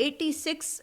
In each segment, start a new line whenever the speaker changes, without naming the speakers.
86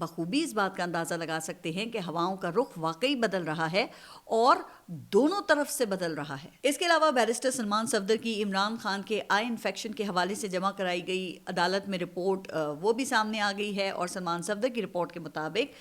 بخوبی اس بات کا اندازہ لگا سکتے ہیں کہ ہواؤں کا رخ واقعی بدل رہا ہے اور دونوں طرف سے بدل رہا ہے۔ اس کے علاوہ بیرسٹر سلمان صفدر کی عمران خان کے آئی انفیکشن کے حوالے سے جمع کرائی گئی عدالت میں رپورٹ وہ بھی سامنے آ گئی ہے، اور سلمان صفدر کی رپورٹ کے مطابق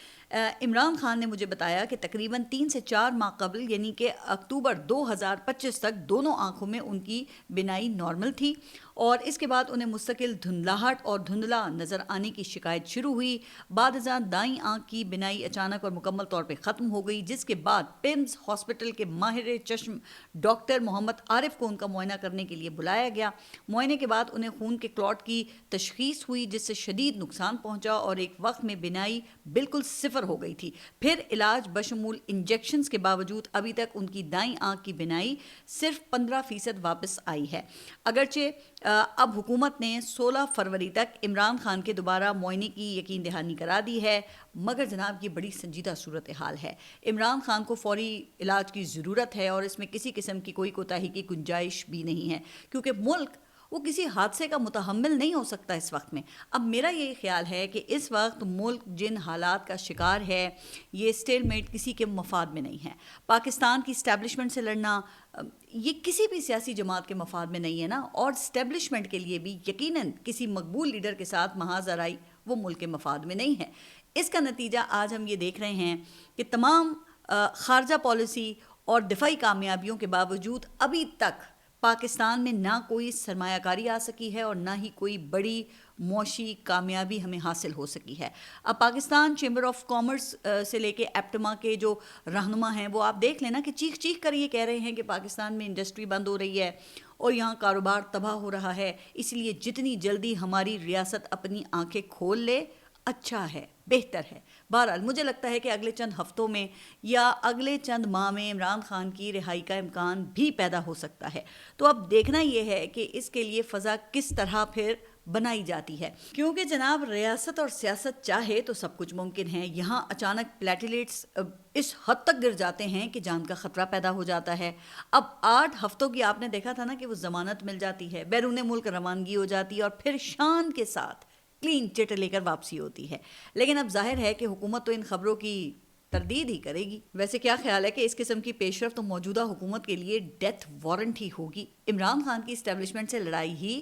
عمران خان نے مجھے بتایا کہ تقریباً 3 سے 4 ماہ قبل یعنی کہ اکتوبر 2025 تک دونوں آنکھوں میں ان کی بینائی نارمل تھی، اور اس کے بعد انہیں مستقل دھندلاہٹ اور دھندلا نظر آنے کی شکایت شروع ہوئی۔ بعد ازاں دائیں آنکھ کی بینائی اچانک اور مکمل طور پہ ختم ہو گئی، جس کے بعد پمز ہاسپٹل کے ماہر چشم ڈاکٹر محمد عارف کو ان کا معائنہ کرنے کے لیے بلایا گیا۔ معائنے کے بعد انہیں خون کے کلاٹ کی تشخیص ہوئی، جس سے شدید نقصان پہنچا اور ایک وقت میں بینائی بالکل صفر ہو گئی تھی۔ پھر علاج بشمول انجیکشنز کے باوجود ابھی تک ان کی دائیں آنکھ کی بینائی صرف 15% واپس آئی ہے۔ اگرچہ اب حکومت نے 16 فروری تک عمران خان کے دوبارہ معائنے کی یقین دہانی کرا دی ہے، مگر جناب یہ بڑی سنجیدہ صورتحال ہے۔ عمران خان کو فوری علاج کی ضرورت ہے اور اس میں کسی قسم کی کوئی کوتاہی کی گنجائش بھی نہیں ہے، کیونکہ ملک وہ کسی حادثے کا متحمل نہیں ہو سکتا اس وقت میں۔ اب میرا یہ خیال ہے کہ اس وقت ملک جن حالات کا شکار ہے، یہ اسٹیل میٹ کسی کے مفاد میں نہیں ہے۔ پاکستان کی اسٹیبلشمنٹ سے لڑنا یہ کسی بھی سیاسی جماعت کے مفاد میں نہیں ہے نا، اور اسٹیبلشمنٹ کے لیے بھی یقیناً کسی مقبول لیڈر کے ساتھ محاذ آرائی وہ ملک کے مفاد میں نہیں ہے۔ اس کا نتیجہ آج ہم یہ دیکھ رہے ہیں کہ تمام خارجہ پالیسی اور دفاعی کامیابیوں کے باوجود ابھی تک پاکستان میں نہ کوئی سرمایہ کاری آ سکی ہے اور نہ ہی کوئی بڑی معاشی کامیابی ہمیں حاصل ہو سکی ہے۔ اب پاکستان چیمبر آف کامرس سے لے کے ایپٹما کے جو رہنما ہیں وہ آپ دیکھ لینا کہ چیخ چیخ کر یہ کہہ رہے ہیں کہ پاکستان میں انڈسٹری بند ہو رہی ہے اور یہاں کاروبار تباہ ہو رہا ہے، اس لیے جتنی جلدی ہماری ریاست اپنی آنکھیں کھول لے اچھا ہے، بہتر ہے۔ بہرحال مجھے لگتا ہے کہ اگلے چند ہفتوں میں یا اگلے چند ماہ میں عمران خان کی رہائی کا امکان بھی پیدا ہو سکتا ہے۔ تو اب دیکھنا یہ ہے کہ اس کے لیے فضا کس طرح پھر بنائی جاتی ہے، کیونکہ جناب ریاست اور سیاست چاہے تو سب کچھ ممکن ہے۔ یہاں اچانک پلیٹلیٹس اس حد تک گر جاتے ہیں کہ جان کا خطرہ پیدا ہو جاتا ہے۔ اب 8 ہفتوں کی آپ نے دیکھا تھا نا کہ وہ ضمانت مل جاتی ہے، بیرون ملک روانگی ہو جاتی ہے اور پھر شان کے ساتھ کلین چٹ لے کر واپسی ہوتی ہے۔ لیکن اب ظاہر ہے کہ حکومت تو ان خبروں کی تردید ہی کرے گی۔ ویسے کیا خیال ہے کہ اس قسم کی پیش رفت تو موجودہ حکومت کے لیے ڈیتھ وارنٹ ہی ہوگی؟ عمران خان کی اسٹیبلشمنٹ سے لڑائی ہی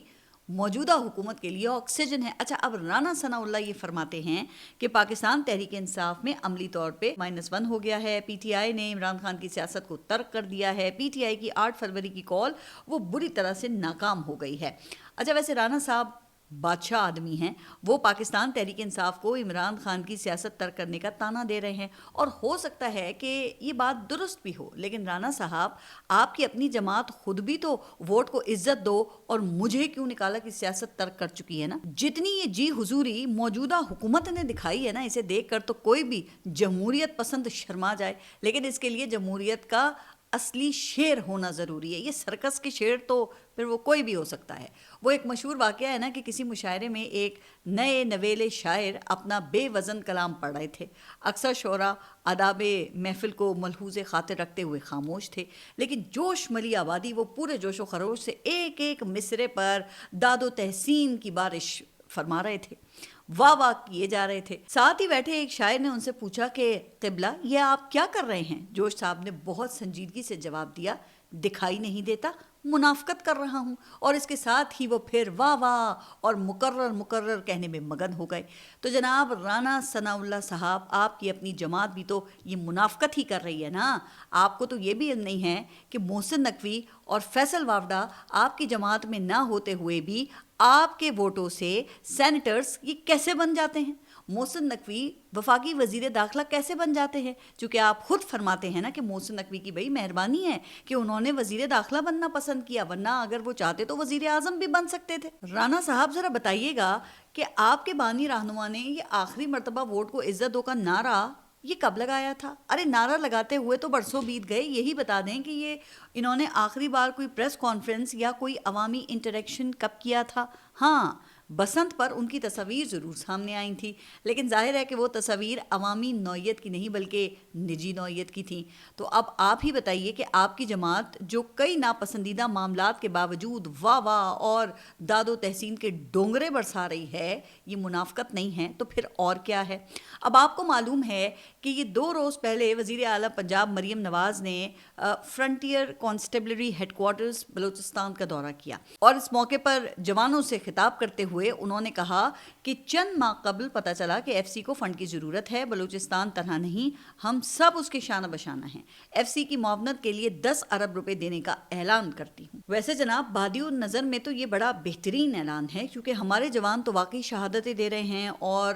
موجودہ حکومت کے لیے آکسیجن ہے۔ اچھا، اب رانا ثناء اللہ یہ فرماتے ہیں کہ پاکستان تحریک انصاف میں عملی طور پہ -1 ہو گیا ہے، پی ٹی آئی نے عمران خان کی سیاست کو ترک کر دیا ہے، پی ٹی آئی کی 8 فروری کی کال وہ بری طرح سے ناکام ہو گئی ہے۔ اچھا، ویسے رانا صاحب بادشاہ آدمی ہیں، وہ پاکستان تحریک انصاف کو عمران خان کی سیاست ترک کرنے کا تانا دے رہے ہیں، اور ہو سکتا ہے کہ یہ بات درست بھی ہو، لیکن رانا صاحب آپ کی اپنی جماعت خود بھی تو ووٹ کو عزت دو اور مجھے کیوں نکالا کی سیاست ترک کر چکی ہے نا۔ جتنی یہ جی حضوری موجودہ حکومت نے دکھائی ہے نا، اسے دیکھ کر تو کوئی بھی جمہوریت پسند شرما جائے، لیکن اس کے لیے جمہوریت کا اصلی شیر ہونا ضروری ہے۔ یہ سرکس کے شیر تو پھر وہ کوئی بھی ہو سکتا ہے۔ وہ ایک مشہور واقعہ ہے نا کہ کسی مشاعرے میں ایک نئے نویلے شاعر اپنا بے وزن کلام پڑھ رہے تھے۔ اکثر شعراء آداب محفل کو ملحوظ خاطر رکھتے ہوئے خاموش تھے، لیکن جوش ملی آبادی وہ پورے جوش و خروش سے ایک ایک مصرے پر داد و تحسین کی بارش فرما رہے تھے، واہ واہ کیے جا رہے تھے۔ ساتھ ہی بیٹھے ایک شاعر نے ان سے پوچھا کہ قبلہ یہ آپ کیا کر رہے ہیں؟ جوش صاحب نے بہت سنجیدگی سے جواب دیا، دکھائی نہیں دیتا، منافقت کر رہا ہوں، اور اس کے ساتھ ہی وہ پھر واہ واہ اور مکرر کہنے میں مگن ہو گئے۔ تو جناب رانا ثناء اللہ صاحب، آپ کی اپنی جماعت بھی تو یہ منافقت ہی کر رہی ہے نا۔ آپ کو تو یہ بھی علم نہیں ہے کہ محسن نقوی اور فیصل وافڈہ آپ کی جماعت میں نہ ہوتے ہوئے بھی آپ کے ووٹوں سے سینیٹرز یہ کیسے بن جاتے ہیں؟ محسن نقوی وفاقی وزیر داخلہ کیسے بن جاتے ہیں؟ چونکہ آپ خود فرماتے ہیں نا کہ محسن نقوی کی بھئی مہربانی ہے کہ انہوں نے وزیر داخلہ بننا پسند کیا، ورنہ اگر وہ چاہتے تو وزیر اعظم بھی بن سکتے تھے۔ رانا صاحب ذرا بتائیے گا کہ آپ کے بانی رہنما نے یہ آخری مرتبہ ووٹ کو عزت دو کا نعرہ یہ کب لگایا تھا؟ ارے نعرہ لگاتے ہوئے تو برسوں بیت گئے، یہی بتا دیں کہ یہ انہوں نے آخری بار کوئی پریس کانفرنس یا کوئی عوامی انٹریکشن کب کیا تھا؟ ہاں، بسنت پر ان کی تصاویر ضرور سامنے آئی تھیں، لیکن ظاہر ہے کہ وہ تصاویر عوامی نوعیت کی نہیں بلکہ نجی نوعیت کی تھیں۔ تو اب آپ ہی بتائیے کہ آپ کی جماعت جو کئی ناپسندیدہ معاملات کے باوجود واہ واہ اور داد و تحسین کے ڈونگرے برسا رہی ہے، یہ منافقت نہیں ہے تو پھر اور کیا ہے؟ اب آپ کو معلوم ہے کہ یہ 2 روز پہلے وزیر اعلیٰ پنجاب مریم نواز نے frontier constabulary headquarters Balochistan کا دورہ کیا، اور اس موقع پر جوانوں سے خطاب کرتے ہوئے انہوں نے کہا کہ چند ماہ قبل پتہ چلا کہ ایف سی کو فنڈ کی ضرورت ہے، بلوچستان تنہا نہیں، ہم سب اس کے شانہ بشانہ ہیں، ایف سی کی معاونت کے لیے 10 ارب روپے دینے کا اعلان کرتی ہوں۔ ویسے جناب بادی النظر میں تو یہ بڑا بہترین اعلان ہے، کیونکہ ہمارے جوان تو واقعی شہادتیں دے رہے ہیں اور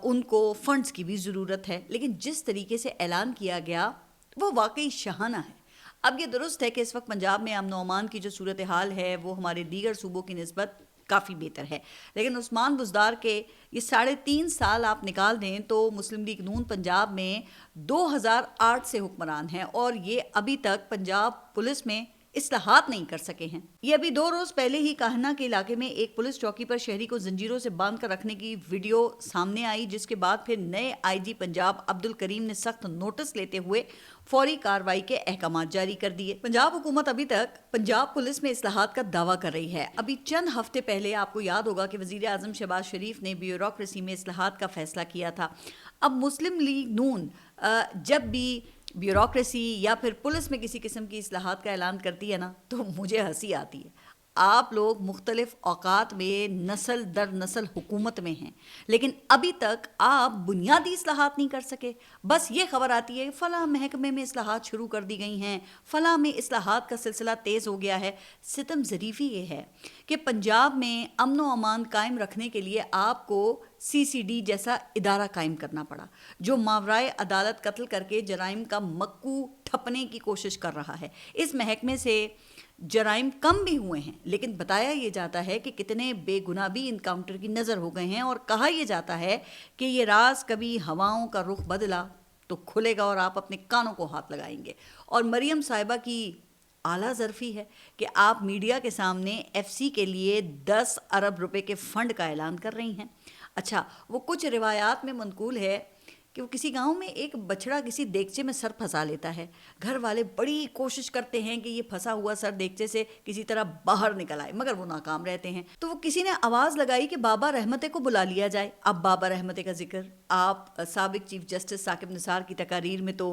ان کو فنڈز کی بھی ضرورت ہے، لیکن جس طریقے سے اعلان کیا گیا وہ واقعی شاہانہ ہے۔ اب یہ درست ہے کہ اس وقت پنجاب میں امن و امان کی جو صورتحال ہے وہ ہمارے دیگر صوبوں کی نسبت کافی بہتر ہے، لیکن عثمان بزدار کے یہ 3.5 سال آپ نکال دیں تو مسلم لیگ نون پنجاب میں 2008 سے حکمران ہے، اور یہ ابھی تک پنجاب پولیس میں اصلاحات نہیں کر سکے ہیں۔ یہ ابھی 2 روز پہلے ہی کاہنا کے علاقے میں ایک پولیس چوکی پر شہری کو زنجیروں سے باندھ کر رکھنے کی ویڈیو سامنے آئی، جس کے بعد پھر نئے آئی جی پنجاب عبدالکریم نے سخت نوٹس لیتے ہوئے فوری کارروائی کے احکامات جاری کر دیے۔ پنجاب حکومت ابھی تک پنجاب پولیس میں اصلاحات کا دعویٰ کر رہی ہے۔ ابھی چند ہفتے پہلے آپ کو یاد ہوگا کہ وزیر اعظم شہباز شریف نے بیوروکریسی میں اصلاحات کا فیصلہ کیا تھا۔ اب مسلم لیگ نون جب بھی بیوروکریسی یا پھر پولیس میں کسی قسم کی اصلاحات کا اعلان کرتی ہے نا تو مجھے ہنسی آتی ہے۔ آپ لوگ مختلف اوقات میں نسل در نسل حکومت میں ہیں، لیکن ابھی تک آپ بنیادی اصلاحات نہیں کر سکے۔ بس یہ خبر آتی ہے فلاں محکمے میں اصلاحات شروع کر دی گئی ہیں، فلاں میں اصلاحات کا سلسلہ تیز ہو گیا ہے۔ ستم ظریفی یہ ہے کہ پنجاب میں امن و امان قائم رکھنے کے لیے آپ کو سی سی ڈی جیسا ادارہ قائم کرنا پڑا، جو ماورائے عدالت قتل کر کے جرائم کا مکو ٹھپنے کی کوشش کر رہا ہے۔ اس محکمے سے جرائم کم بھی ہوئے ہیں، لیکن بتایا یہ جاتا ہے کہ کتنے بے گناہ بھی انکاؤنٹر کی نظر ہو گئے ہیں، اور کہا یہ جاتا ہے کہ یہ راز کبھی ہواؤں کا رخ بدلا تو کھلے گا اور آپ اپنے کانوں کو ہاتھ لگائیں گے۔ اور مریم صاحبہ کی اعلیٰ ظرفی ہے کہ آپ میڈیا کے سامنے ایف سی کے لیے 10 ارب روپے کے فنڈ کا اعلان کر رہی ہیں۔ اچھا، وہ کچھ روایات میں منقول ہے کہ وہ کسی گاؤں میں ایک بچڑا کسی دیگچے میں سر پھنسا لیتا ہے، گھر والے بڑی کوشش کرتے ہیں کہ یہ پھنسا ہوا سر دیگچے سے کسی طرح باہر نکل آئے، مگر وہ ناکام رہتے ہیں۔ تو وہ کسی نے آواز لگائی کہ بابا رحمتے کو بلا لیا جائے۔ اب بابا رحمتے کا ذکر آپ سابق چیف جسٹس ثاقب نثار کی تقاریر میں تو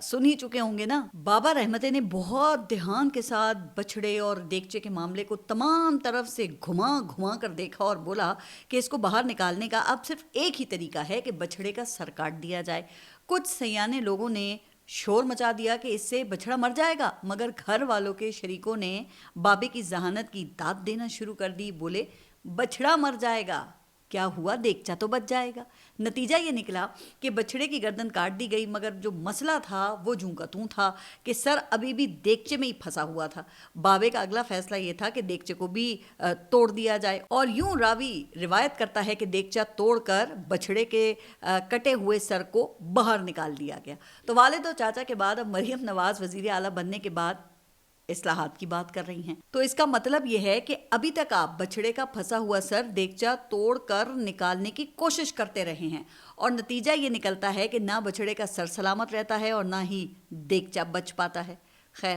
سن ہی چکے ہوں گے نا۔ بابا رحمتے نے بہت دھیان کے ساتھ بچھڑے اور دیگچے کے معاملے کو تمام طرف سے گھما گھما کر دیکھا اور بولا کہ اس کو باہر نکالنے کا اب صرف ایک ہی طریقہ ہے کہ بچھڑے کا سر کاٹ دیا جائے۔ کچھ سیانے لوگوں نے شور مچا دیا کہ اس سے بچھڑا مر جائے گا، مگر گھر والوں کے شریکوں نے بابے کی ذہانت کی داد دینا شروع کر دی۔ بولے بچھڑا مر جائے گا، کیا ہوا، دیگچا تو بچ جائے گا۔ نتیجہ یہ نکلا کہ بچھڑے کی گردن کاٹ دی گئی، مگر جو مسئلہ تھا وہ جوں کا توں تھا کہ سر ابھی بھی دیگچے میں ہی پھنسا ہوا تھا۔ بابے کا اگلا فیصلہ یہ تھا کہ دیگچے کو بھی توڑ دیا جائے، اور یوں راوی روایت کرتا ہے کہ دیگچا توڑ کر بچھڑے کے کٹے ہوئے سر کو باہر نکال دیا گیا۔ تو والد و چاچا کے بعد اب مریم نواز وزیر اعلیٰ بننے کے بعد اصلاحات کی بات کر رہی ہیں۔ تو اس کا مطلب یہ ہے کہ ابھی تک آپ بچھڑے کا پھنسا ہوا سر دیگچا توڑ کر نکالنے کی کوشش کرتے رہے ہیں، اور نتیجہ یہ نکلتا ہے کہ نہ بچھڑے کا سر سلامت رہتا ہے اور نہ ہی دیگچا بچ پاتا ہے۔ خیر،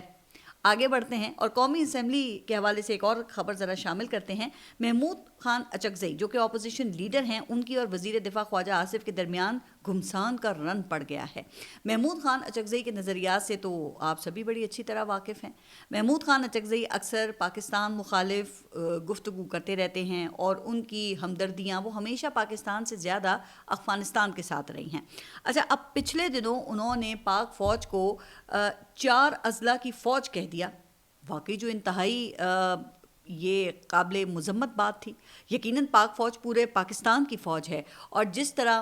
آگے بڑھتے ہیں اور قومی اسمبلی کے حوالے سے ایک اور خبر ذرا شامل کرتے ہیں۔ محمود خان اچکزئی جو کہ اپوزیشن لیڈر ہیں، ان کی اور وزیر دفاع خواجہ آصف کے درمیان گھمسان کا رن پڑ گیا ہے۔ محمود خان اچکزئی کے نظریات سے تو آپ سبھی بڑی اچھی طرح واقف ہیں۔ محمود خان اچکزئی اکثر پاکستان مخالف گفتگو کرتے رہتے ہیں، اور ان کی ہمدردیاں وہ ہمیشہ پاکستان سے زیادہ افغانستان کے ساتھ رہی ہیں۔ اچھا، اب پچھلے دنوں انہوں نے پاک فوج کو 4 اضلاع کی فوج کہہ دیا، واقعی جو انتہائی یہ قابل مذمت بات تھی۔ یقیناً پاک فوج پورے پاکستان کی فوج ہے، اور جس طرح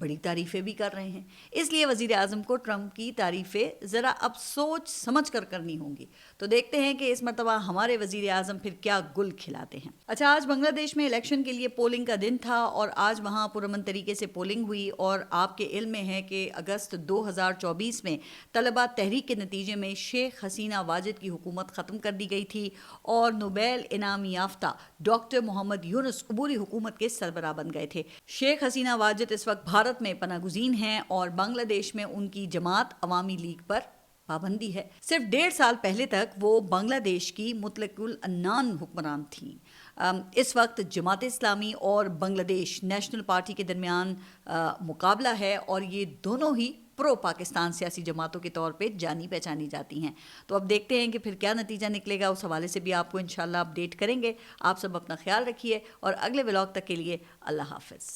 بڑی تعریفیں بھی کر رہے ہیں۔ اس لیے وزیر اعظم کو ٹرمپ کی تعریفیں ذرا اب سوچ سمجھ کر کرنی ہوں گی۔ تو دیکھتے ہیں کہ اس مرتبہ ہمارے وزیر اعظم پھر کیا گل کھلاتے ہیں۔ اچھا، آج بنگلہ دیش میں الیکشن کے لیے پولنگ کا دن تھا اور آج وہاں پرامن طریقے سے پولنگ ہوئی، اور آپ کے علم میں ہے کہ اگست 2024 میں طلبہ تحریک کے نتیجے میں شیخ حسینہ واجد کی حکومت ختم کر دی گئی تھی اور نوبیل انعام یافتہ ڈاکٹر محمد یونس عبوری حکومت کے سربراہ بن گئے تھے۔ شیخ حسینہ واجد اس وقت بھارت میں پناہ گزین ہیں اور بنگلہ دیش میں ان کی جماعت عوامی لیگ پر پابندی ہے۔ صرف 1.5 سال پہلے تک وہ بنگلہ دیش کی مطلق العنان حکمران تھیں۔ اس وقت جماعت اسلامی اور بنگلہ دیش نیشنل پارٹی کے درمیان مقابلہ ہے اور یہ دونوں ہی پرو پاکستان سیاسی جماعتوں کے طور پہ جانی پہچانی جاتی ہیں۔ تو اب دیکھتے ہیں کہ پھر کیا نتیجہ نکلے گا، اس حوالے سے بھی آپ کو انشاءاللہ اپڈیٹ کریں گے۔ آپ سب اپنا خیال رکھیے اور اگلے ولاگ تک کے لیے اللہ حافظ۔